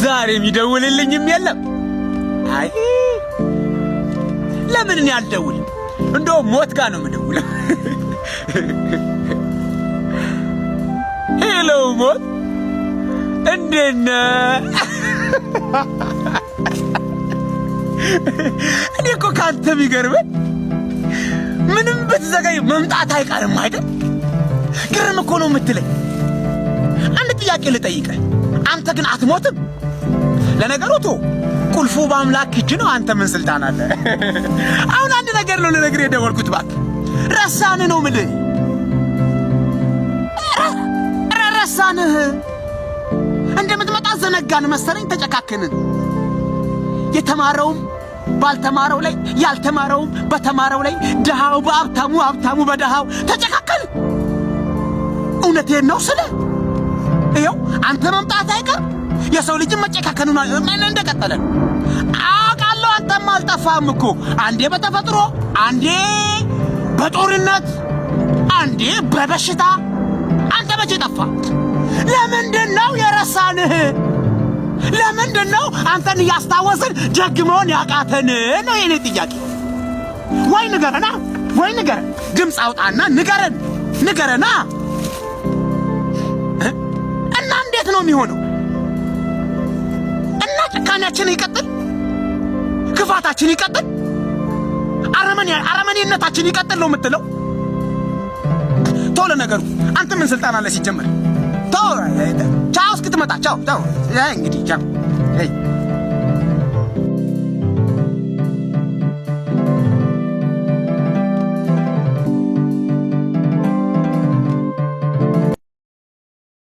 ዛሬ የሚደውልልኝም የለም። አይ ለምን እኔ አልደውልም? እንደው ሞት ጋር ነው የምደውለው። ሄሎ ሞት፣ እንዴት ነህ? እኔ እኮ ካንተ የሚገርመኝ ምንም ብትዘገይ መምጣት አይቀርም አይደል? ግርም እኮ ነው የምትለኝ። አንድ ጥያቄ ልጠይቅህ፣ አንተ ግን አትሞትም? ለነገሩ ቁልፉ በአምላክ እጅ ነው። አንተ ምን ስልጣን አለ? አሁን አንድ ነገር ነው ልነግርህ የደወልኩት። እባክህ ረሳንህ ነው የምልህ። ረሳንህ። እንደምትመጣ ዘነጋን መሰለኝ። ተጨካከንን። የተማረውም ባልተማረው ላይ፣ ያልተማረውም በተማረው ላይ፣ ድሃው በሀብታሙ፣ ሀብታሙ በድሃው ተጨካከን። እውነቴን ነው ስለ ይኸው አንተ መምጣት አይቀር የሰው ልጅ መጨካከኑን እንደቀጠለ አውቃለሁ። አንተም አልጠፋህም እኮ አንዴ በተፈጥሮ፣ አንዴ በጦርነት፣ አንዴ በበሽታ። አንተ መቼ ጠፋ? ለምንድን ነው የረሳንህ? ለምንድን ነው አንተን እያስታወስን ደግሞን ያቃተን ነው የኔ ጥያቄ። ወይ ንገረና፣ ወይ ንገረን። ድምፅ አውጣና ንገረና። እና እንዴት ነው የሚሆነው? እና ጭካኔያችን ይቀጥል፣ ክፋታችን ይቀጥል፣ አረመኔነታችን ይቀጥል ነው የምትለው? ቶሎ ነገሩ አንተ ምን ስልጣን አለ ሲጀመር? ቻው እስክትመጣ ቻው። እንግዲህ ቻው።